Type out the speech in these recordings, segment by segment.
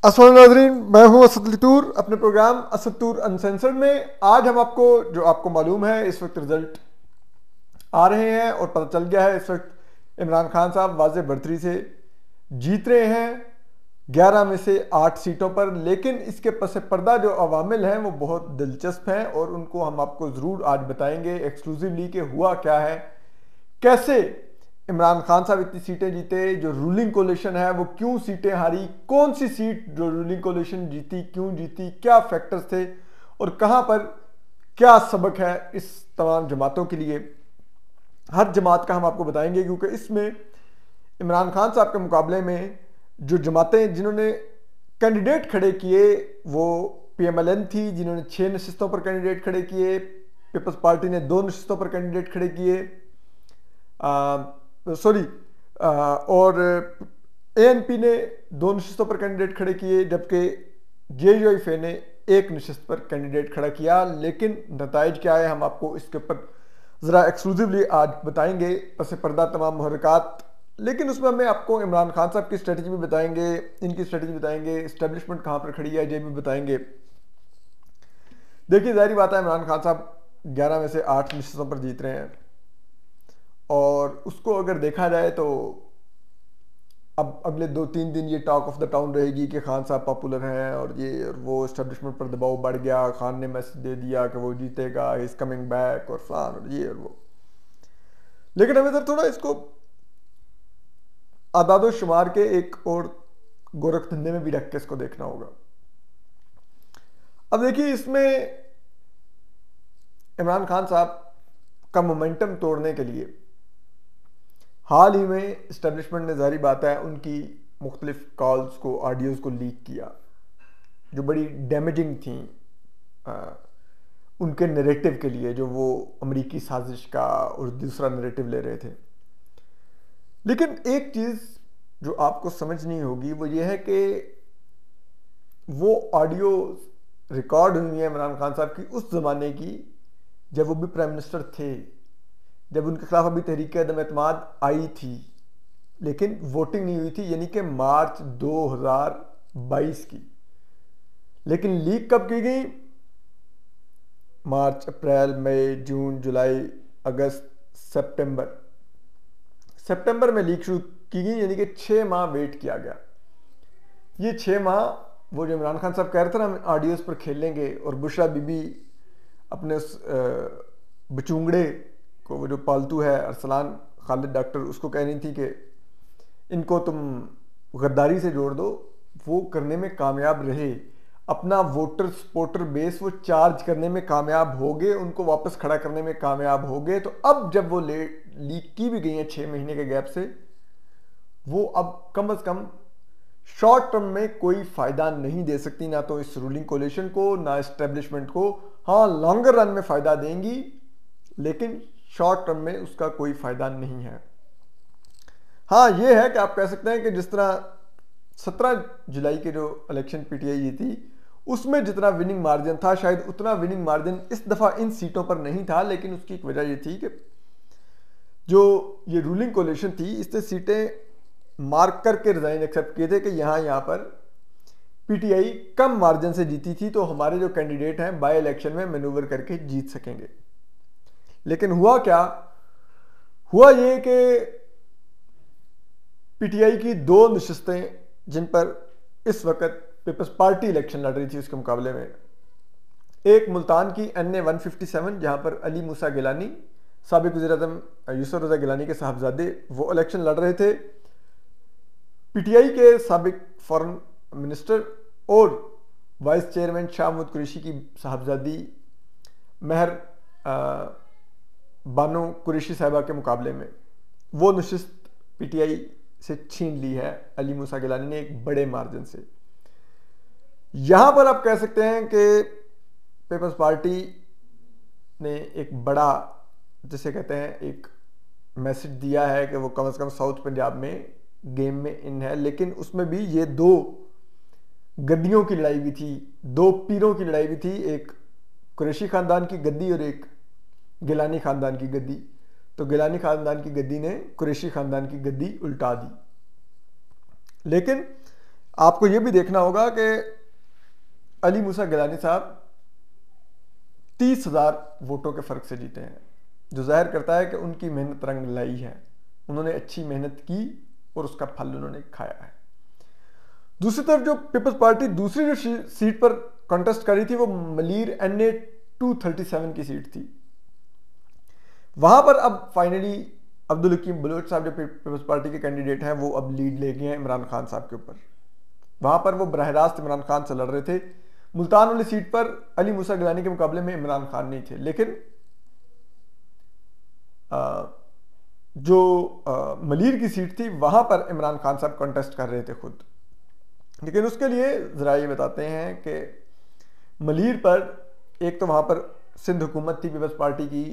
अस्सलाम नाज़रीन, मैं हूं असद लितूर अपने प्रोग्राम असद टूर अनसेंसर्ड में। आज हम आपको मालूम है इस वक्त रिजल्ट आ रहे हैं और पता चल गया है इस वक्त इमरान खान साहब वाज़े बढ़तरी से जीत रहे हैं 11 में से 8 सीटों पर। लेकिन इसके पस पर्दा जो अवामिल हैं वो बहुत दिलचस्प हैं और उनको हम आपको ज़रूर आज बताएंगे एक्सक्लूसिवली कि हुआ क्या है, कैसे इमरान खान साहब इतनी सीटें जीते, जो रूलिंग कोलिशन है वो क्यों सीटें हारी, कौन सी सीट जो रूलिंग कोलिशन जीती क्यों जीती, क्या फैक्टर्स थे और कहां पर क्या सबक है इस तमाम जमातों के लिए। हर जमात का हम आपको बताएंगे क्योंकि इसमें इमरान खान साहब के मुकाबले में जो जमातें जिन्होंने कैंडिडेट खड़े किए वो PMLN थी, जिन्होंने 6 नशिस्तों पर कैंडिडेट खड़े किए। पीपल्स पार्टी ने 2 नशिस्तों पर कैंडिडेट खड़े किए, और ANP ने 2 नशिस्तों पर कैंडिडेट खड़े किए, जबकि JUIF ने 1 नशिस्त पर कैंडिडेट खड़ा किया। लेकिन नताइज क्या है हम आपको इसके ऊपर ज़रा एक्सक्लूसिवली आज बताएंगे, पस पर्दा तमाम मुहरकात। लेकिन उसमें हमें आपको इमरान खान साहब की स्ट्रेटजी भी बताएंगे, इनकी स्ट्रेटजी बताएंगे, इस्टेब्लिशमेंट कहाँ पर खड़ी है ये भी बताएंगे। देखिए, जाहिर बात है इमरान खान साहब 11 में से 8 नशिस्तों पर जीत रहे हैं और उसको अगर देखा जाए तो अब अगले 2-3 दिन ये टॉक ऑफ द टाउन रहेगी कि खान साहब पॉपुलर हैं और ये और वो, इस्टेब्लिशमेंट पर दबाव बढ़ गया, खान ने मैसेज दे दिया कि वो जीतेगा, इज कमिंग बैक और फलान और ये और वो। लेकिन हमें सर थोड़ा इसको आदादो शुमार के एक और गोरख धंधे में भी रख के इसको देखना होगा। अब देखिए, इसमें इमरान खान साहब का मोमेंटम तोड़ने के लिए हाल ही में इस्टेब्लिशमेंट ने, जारी बात है, उनकी मुख्तलिफ कॉल्स को, ऑडियोज़ को लीक किया जो बड़ी डैमेजिंग थी उनके नैरेटिव के लिए, जो वो अमेरिकी साजिश का और दूसरा नैरेटिव ले रहे थे। लेकिन एक चीज़ जो आपको समझनी होगी वो ये है कि वो ऑडियो रिकॉर्ड हुई है इमरान खान साहब की उस ज़माने की जब वो भी प्राइम मिनिस्टर थे, जब उनके खिलाफ अभी तहरीक अदम एतमाद आई थी लेकिन वोटिंग नहीं हुई थी, यानी कि मार्च 2022 की। लेकिन लीक कब की गई? मार्च, अप्रैल, मई, जून, जुलाई, अगस्त, सितंबर में लीक शुरू की गई, यानी कि 6 माह वेट किया गया। ये 6 माह वो जो इमरान खान साहब कह रहे थे ना हम ऑडियोज़ पर खेलेंगे, और बुशरा बीबी अपने उस बचूंगड़े को, वो जो पालतू है अरसलान खालिद डॉक्टर, उसको कह रही थी कि इनको तुम गद्दारी से जोड़ दो, वो करने में कामयाब रहे, अपना वोटर सपोर्टर बेस वो चार्ज करने में कामयाब हो गए, उनको वापस खड़ा करने में कामयाब हो गए। तो अब जब वो लीक की भी गई है 6 महीने के गैप से, वो अब कम से कम शॉर्ट टर्म में कोई फायदा नहीं दे सकती, ना तो इस रूलिंग कोलिशन को ना इस्टेब्लिशमेंट को। हाँ, लॉन्गर रन में फायदा देंगी लेकिन शॉर्ट टर्म में उसका कोई फायदा नहीं है। हाँ, ये है कि आप कह सकते हैं कि जिस तरह 17 जुलाई के जो इलेक्शन PTI जीती उसमें जितना विनिंग मार्जिन था, शायद उतना विनिंग मार्जिन इस दफा इन सीटों पर नहीं था। लेकिन उसकी एक वजह ये थी कि जो ये रूलिंग कोलिशन थी इसने सीटें मार्क करके रिजाइन एक्सेप्ट किए थे कि यहाँ पर PTI कम मार्जिन से जीती थी, तो हमारे जो कैंडिडेट हैं बाय इलेक्शन में मैनूवर करके जीत सकेंगे। लेकिन हुआ क्या? हुआ ये कि PTI की 2 नशिस्तें जिन पर इस वक्त पीपल्स पार्टी इलेक्शन लड़ रही थी, उसके मुकाबले में एक मुल्तान की NA 157 जहां पर अली मूसा गिलानी, साबिक वज़ीर-ए-आज़म यूसुफ रज़ा गिलानी के साहबजादे, वो इलेक्शन लड़ रहे थे। PTI के साबिक फॉरेन मिनिस्टर और वाइस चेयरमैन शाह महमूद कुरैशी की साहबजादी महर बानो कुरैशी साहिबा के मुकाबले में वो नशिस्त PTI से छीन ली है अली मूसा गिलानी ने एक बड़े मार्जिन से। यहां पर आप कह सकते हैं कि पीपल्स पार्टी ने एक बड़ा, जिसे कहते हैं, एक मैसेज दिया है कि वो कम से कम साउथ पंजाब में गेम में इन है। लेकिन उसमें भी ये 2 गद्दियों की लड़ाई भी थी, 2 पीरों की लड़ाई भी थी, एक कुरैशी खानदान की गद्दी और एक गिलानी खानदान की गद्दी। तो गिलानी खानदान की गद्दी ने कुरैशी खानदान की गद्दी उल्टा दी। लेकिन आपको यह भी देखना होगा कि अली मूसा गिलानी साहब 30,000 वोटों के फर्क से जीते हैं, जो जाहिर करता है कि उनकी मेहनत रंग लाई है, उन्होंने अच्छी मेहनत की और उसका फल उन्होंने खाया है। दूसरी तरफ जो पीपल्स पार्टी दूसरी जो सीट पर कंटेस्ट करी थी वो मलीर NA 237 की सीट थी। वहां पर अब फाइनली अब्दुल हकीम बलोच साहब जो पीपल्स पार्टी के कैंडिडेट हैं वो अब लीड ले गए हैं इमरान खान साहब के ऊपर। वहां पर वो बरह रास्त इमरान खान से लड़ रहे थे। मुल्तान वाली सीट पर अली मूसा गिलानी के मुकाबले में इमरान खान नहीं थे, लेकिन जो मलीर की सीट थी वहां पर इमरान खान साहब कंटेस्ट कर रहे थे खुद। लेकिन उसके लिए जरा ये बताते हैं कि मलीर पर एक तो वहां पर सिंध हुकूमत थी पीपल्स पार्टी की,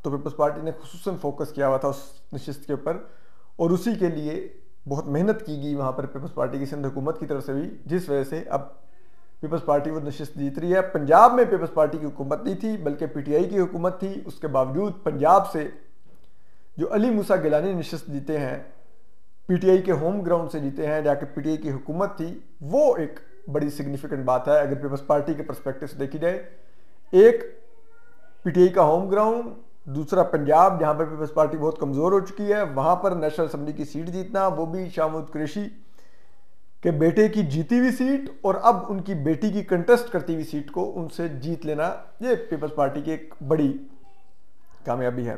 तो पीपल्स पार्टी ने खुसूसन फोकस किया हुआ था उस नशिस्त के ऊपर और उसी के लिए बहुत मेहनत की गई वहां पर पीपल्स पार्टी की सिंध हुकूमत की तरफ से भी, जिस वजह से अब पीपल्स पार्टी वो नशिस्त जीत रही है। पंजाब में पीपल्स पार्टी की हुकूमत नहीं थी बल्कि PTI की हुकूमत थी। उसके बावजूद पंजाब से जो अली मूसा गिलानी नशिस्त जीते हैं, PTI के होम ग्राउंड से जीते हैं, जाके PTI की हुकूमत थी, वो एक बड़ी सिग्निफिकेंट बात है अगर पीपल्स पार्टी के पर्सपेक्टिव से देखी जाए। एक PTI का होम ग्राउंड, दूसरा पंजाब जहां पर पीपल्स पार्टी बहुत कमजोर हो चुकी है, वहां पर नेशनल असेंबली की सीट जीतना, वो भी शाह महमूद कुरैशी के बेटे की जीती हुई सीट और अब उनकी बेटी की कंटेस्ट करती हुई सीट को उनसे जीत लेना, ये पीपल्स पार्टी की एक बड़ी कामयाबी है।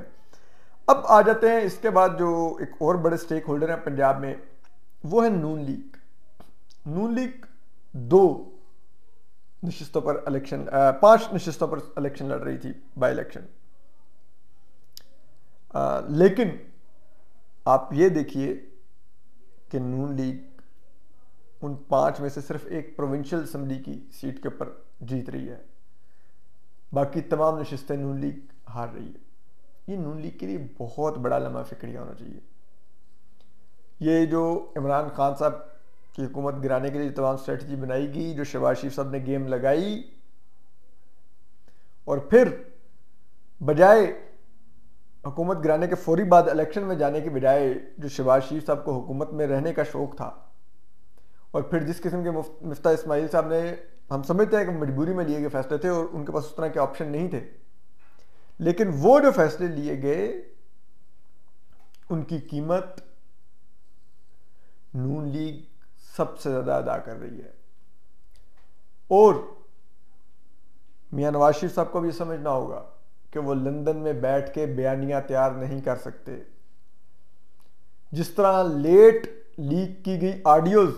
अब आ जाते हैं इसके बाद जो एक और बड़े स्टेक होल्डर हैं पंजाब में, वो है नून लीग। नून लीग 2 नशिस्तों पर इलेक्शन 5 नशिस्तों पर इलेक्शन लड़ रही थी, बाई इलेक्शन। लेकिन आप ये देखिए कि नून लीग उन 5 में से सिर्फ एक प्रोविंशियल असेंबली की सीट के ऊपर जीत रही है, बाकी तमाम नशिस्तें नून लीग हार रही है। ये नून लीग के लिए बहुत बड़ा लम्हा फिक्रिया होना चाहिए। ये जो इमरान खान साहब की हुकूमत गिराने के लिए तमाम स्ट्रेटजी बनाई गई, जो शहबाज शरीफ साहब ने गेम लगाई, और फिर बजाय हुकूमत गिराने के फौरी बाद इलेक्शन में जाने की बजाय जो शहबाज शरीफ साहब को हुकूमत में रहने का शौक था, और फिर जिस किस्म के मिफ्ता इस्माइल साहब ने, हम समझते हैं कि मजबूरी में लिए गए फैसले थे और उनके पास उस तरह के ऑप्शन नहीं थे, लेकिन वो जो फैसले लिए गए उनकी कीमत नून लीग सबसे ज्यादा अदा कर रही है। और मियां नवाज शरीफ साहब को भी समझना होगा कि वो लंदन में बैठ के बयानियां तैयार नहीं कर सकते। जिस तरह लेट लीक की गई ऑडियोज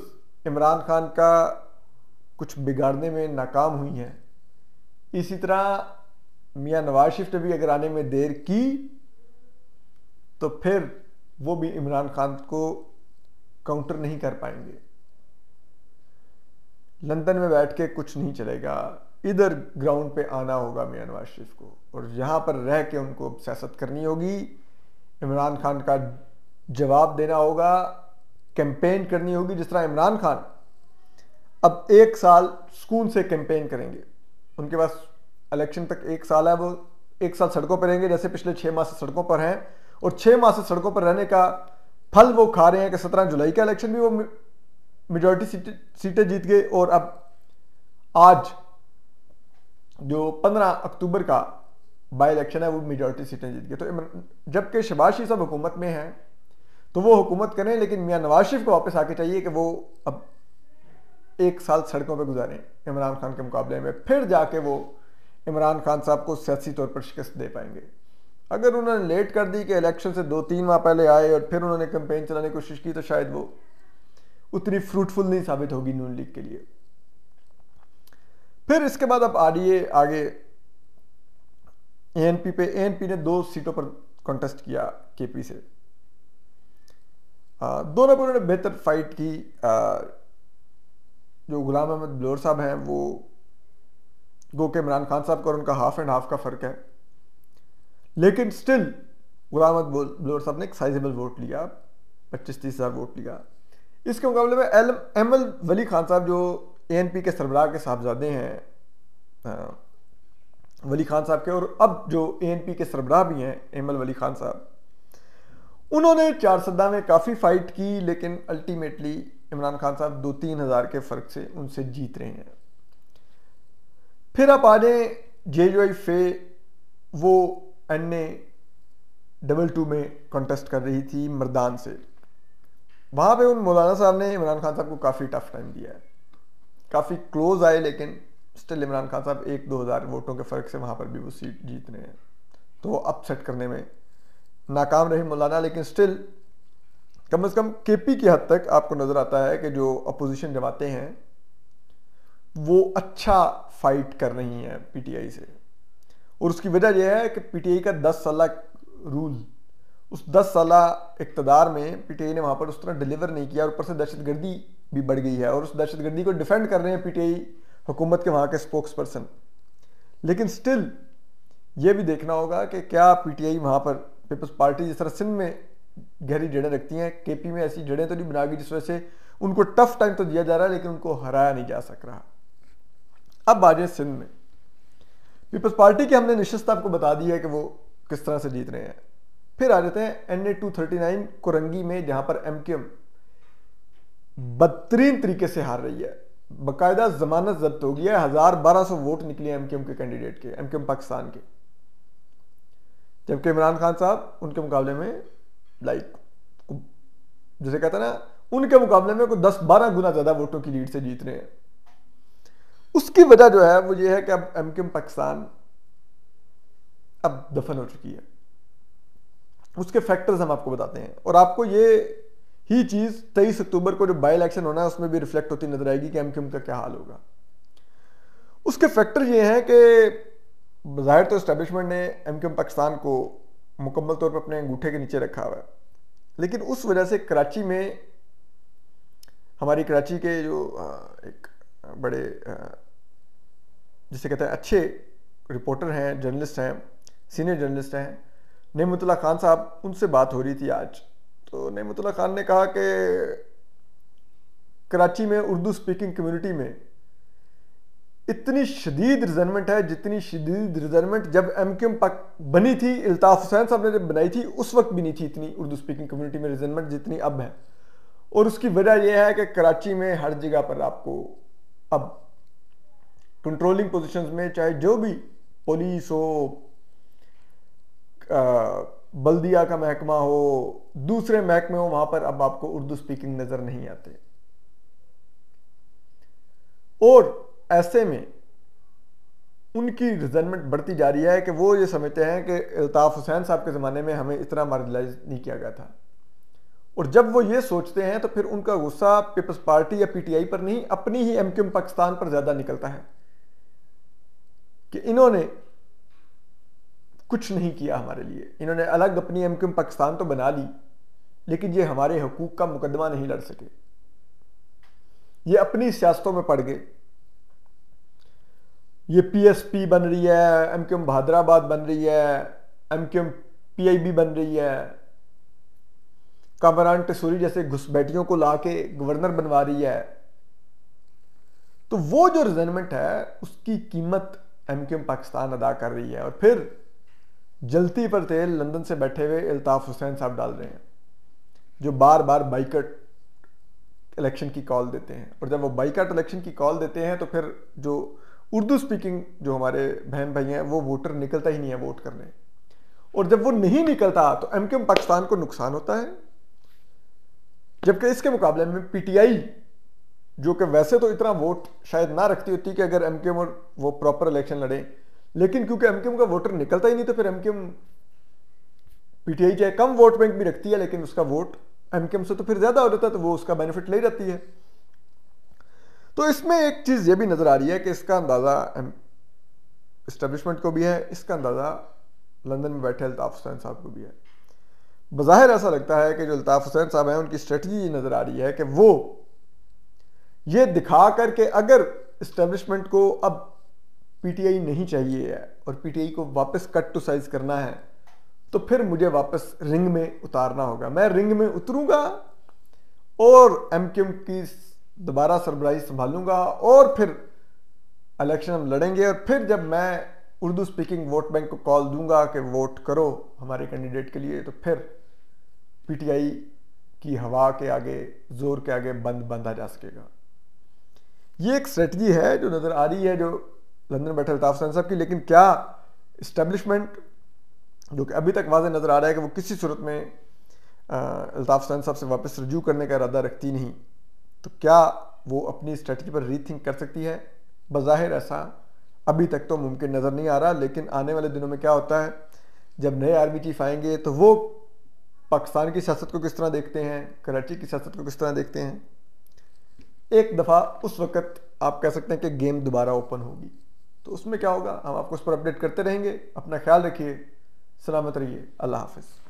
इमरान खान का कुछ बिगाड़ने में नाकाम हुई हैं, इसी तरह मियां नवाज शरीफ ने भी अगर आने में देर की तो फिर वो भी इमरान खान को काउंटर नहीं कर पाएंगे। लंदन में बैठ के कुछ नहीं चलेगा, इधर ग्राउंड पे आना होगा मियां नवाज शरीफ को, और यहां पर रह के उनको सियासत करनी होगी, इमरान खान का जवाब देना होगा, कैंपेन करनी होगी। जिस तरह इमरान खान अब 1 साल सुकून से कैंपेन करेंगे, उनके पास इलेक्शन तक 1 साल है, वो 1 साल सड़कों पर रहेंगे जैसे पिछले 6 माह से सड़कों पर हैं, और 6 माह से सड़कों पर रहने का फल वो खा रहे हैं कि 17 जुलाई का इलेक्शन भी वो मेजॉरिटी सीटें जीत गए, और अब आज जो 15 अक्टूबर का बाई इलेक्शन है वो मेजॉरिटी सीटें जीत गए। तो जबकि शहबाज शरीफ साहब हुकूमत में हैं तो वो हुकूमत करें, लेकिन मियां नवाज शरीफ को वापस आके चाहिए कि वो अब 1 साल सड़कों पर गुजारें इमरान खान के मुकाबले में, फिर जाके वो इमरान खान साहब को सियासी तौर पर शिकस्त दे पाएंगे। अगर उन्होंने लेट कर दी कि इलेक्शन से 2-3 माह पहले आए और फिर उन्होंने कैंपेन चलाने की कोशिश की, तो शायद वो उतनी फ्रूटफुल नहीं साबित होगी नून लीग के लिए। फिर इसके बाद अब आगे ANP पे, ANP ने 2 सीटों पर कॉन्टेस्ट किया KP से, दोनों पर उन्होंने बेहतर फाइट की। जो गुलाम अहमद बलोर साहब हैं वो गो के इमरान खान साहब का और उनका हाफ एंड हाफ का फर्क है, लेकिन स्टिल गुलाम अहमद बलोर साहब ने एक साइजेबल वोट लिया, 25-30 हज़ार वोट लिया। इसके मुकाबले में एमल वली खान साहब जो ANP के सरबराह के साहबजादे हैं, वली खान साहब के, और अब जो ANP के सरबराह भी हैं एमल वली खान साहब, उन्होंने 4 सद्दा में काफ़ी फाइट की, लेकिन अल्टीमेटली इमरान खान साहब 2-3 हज़ार के फ़र्क से उनसे जीत रहे हैं। फिर आप आ जाए JUI फे, वो NA-22 में कॉन्टेस्ट कर रही थी मर्दान से। वहाँ पे उन मौलाना साहब ने इमरान खान साहब को काफ़ी टफ टाइम दिया है, काफ़ी क्लोज आए, लेकिन स्टिल इमरान खान साहब 1-2 हज़ार वोटों के फ़र्क से वहाँ पर भी वो सीट जीत रहे हैं। तो वो अपसेट करने में नाकाम रहे मौलाना, लेकिन स्टिल कम से कम KP की हद तक आपको नज़र आता है कि जो अपोजिशन जमातें हैं वो अच्छा फाइट कर रही हैं PTI से। और उसकी वजह यह है कि PTI का 10 साल रूल, उस 10 साल इक़्तिदार में PTI ने वहाँ पर उस तरह डिलीवर नहीं किया, और ऊपर से दहशतगर्दी भी बढ़ गई है, और उस दहशतगर्दी को डिफेंड कर रहे हैं PTI हुकूमत के वहाँ के स्पोक्स पर्सन। लेकिन स्टिल ये भी देखना होगा कि क्या PTI वहाँ पर पीपल्स पार्टी जिस तरह सिंध में गहरी जड़ें रखती हैं, KP में ऐसी जड़ें तो नहीं बना गई जिस वजह से उनको टफ टाइम तो दिया जा रहा है लेकिन उनको हराया नहीं जा सक रहा। अब आ जाए सिंध में, पीपल्स पार्टी की हमने निशस्त आपको बता दी है कि वो किस तरह से जीत रहे हैं। फिर आ जाते हैं NA-239 कोरंगी में, जहां पर MQM बदतरीन तरीके से हार रही है, बाकायदा जमानत जब्त हो गया है, 1200 वोट निकले MQM के कैंडिडेट के, MQM पाकिस्तान के, जबकि इमरान खान साहब उनके मुकाबले में जैसे कहते हैं ना, उनके मुकाबले में कोई 10-12 गुना ज्यादा वोटों की लीड से जीत रहे हैं। उसकी वजह जो है वो ये है कि अब MQM पाकिस्तान अब दफन हो चुकी है। उसके फैक्टर्स हम आपको बताते हैं, और आपको ये ही चीज 23 अक्टूबर को जो बाई इलेक्शन होना है उसमें भी रिफ्लेक्ट होती नजर आएगी कि MQM का क्या हाल होगा। उसके फैक्टर ये हैं कि ज़ाहिर तो एस्टेब्लिशमेंट ने MQM पाकिस्तान को मुकम्मल तौर पर अपने अंगूठे के नीचे रखा हुआ है, लेकिन उस वजह से कराची में, हमारी कराची के जो एक बड़े जिसे कहते हैं अच्छे रिपोर्टर हैं, जर्नलिस्ट हैं, सीनियर जर्नलिस्ट हैं, नेमतुल्लाह खान साहब, उनसे बात हो रही थी आज। तो नेमतुल्लाह खान ने कहा कि कराची में उर्दू स्पीकिंग कम्युनिटी में इतनी शदीद रिजर्वमेंट है, जितनी शदीद रिजर्वमेंट जब MQM बनी थी, इल्ताफ हुसैन साहब ने जब बनाई थी, उस वक्त भी नहीं थी इतनी उर्दू स्पीकिंग कम्युनिटी में रिजर्वमेंट जितनी अब है। और उसकी वजह यह है कि कराची में हर जगह पर आपको अब कंट्रोलिंग पोजीशंस में, चाहे जो भी पुलिस हो, बल्दिया का महकमा हो, दूसरे महकमे हो, वहां पर अब आपको उर्दू स्पीकिंग नजर नहीं आते। और ऐसे में उनकी रिजर्वमेंट बढ़ती जा रही है कि वो ये समझते हैं कि इल्ताफ हुसैन साहब के ज़माने में हमें इतना मार्जिनलाइज नहीं किया गया था। और जब वो ये सोचते हैं तो फिर उनका गुस्सा पीपल्स पार्टी या PTI पर नहीं, अपनी ही MQM पाकिस्तान पर ज़्यादा निकलता है कि इन्होंने कुछ नहीं किया हमारे लिए, इन्होंने अलग अपनी MQM पाकिस्तान तो बना ली, लेकिन ये हमारे हकूक़ का मुकदमा नहीं लड़ सके, ये अपनी सियासतों में पड़ गए। ये PSP बन रही है, MQM बहादराबाद बन रही है, MQM PIB बन रही है, कामरान टेसूरी जैसे घुसपैठियों को लाके गवर्नर बनवा रही है। तो वो जो रिजर्वमेंट है उसकी कीमत MQM पाकिस्तान अदा कर रही है। और फिर जलती पर तेल लंदन से बैठे हुए इल्ताफ हुसैन साहब डाल रहे हैं, जो बार बार बाइकट इलेक्शन की कॉल देते हैं। और जब वो बाइकट इलेक्शन की कॉल देते हैं तो फिर जो उर्दू स्पीकिंग जो हमारे बहन भाई हैं वो वोटर निकलता ही नहीं है वोट करने। और जब वो नहीं निकलता तो MQM पाकिस्तान को नुकसान होता है, जबकि इसके मुकाबले में PTI जो कि वैसे तो इतना वोट शायद ना रखती होती कि अगर MQM और वो प्रॉपर इलेक्शन लड़े, लेकिन क्योंकि MQM का वोटर निकलता ही नहीं तो फिर MQM PTI चाहे कम वोट बैंक भी रखती है लेकिन उसका वोट MQM से तो फिर ज्यादा हो जाता है, तो वो उसका बेनिफिट ले जाती है। तो इसमें एक चीज ये भी नजर आ रही है कि इसका अंदाजा एस्टेब्लिशमेंट को भी है, इसका अंदाजा लंदन में बैठे अल्ताफ हुसैन साहब को भी है। बज़ाहिर ऐसा लगता है कि जो अल्ताफ हुसैन साहब हैं उनकी स्ट्रेटजी नजर आ रही है कि वो ये दिखा करके अगर एस्टेब्लिशमेंट को अब PTI नहीं चाहिए है और PTI को वापस कट टू साइज करना है तो फिर मुझे वापस रिंग में उतारना होगा, मैं रिंग में उतरूंगा और MQM की दोबारा सरबराही संभालूंगा और फिर इलेक्शन हम लड़ेंगे। और फिर जब मैं उर्दू स्पीकिंग वोट बैंक को कॉल दूंगा कि वोट करो हमारे कैंडिडेट के लिए, तो फिर PTI कि हवा के आगे, जोर के आगे बंधा जा सकेगा। ये एक स्ट्रेटजी है जो नज़र आ रही है जो लंदन बैठे अल्ताफ हुसैन साहब की, लेकिन क्या इस्टेब्लिशमेंट, जो कि अभी तक वाज़ेह नज़र आ रहा है कि वो किसी सूरत में अल्ताफ हुसैन साहब से वापस रजू करने का इरादा रखती नहीं, तो क्या वो अपनी स्ट्रेटजी पर रीथिंक कर सकती है? बज़ाहिर ऐसा अभी तक तो मुमकिन नज़र नहीं आ रहा, लेकिन आने वाले दिनों में क्या होता है, जब नए आर्मी चीफ आएंगे तो वो पाकिस्तान की सियासत को किस तरह देखते हैं, कराची की सियासत को किस तरह देखते हैं, एक दफ़ा उस वक़्त आप कह सकते हैं कि गेम दोबारा ओपन होगी। तो उसमें क्या होगा, हम आपको उस पर अपडेट करते रहेंगे। अपना ख्याल रखिए, सलामत रहिए, अल्लाह हाफ़िज़।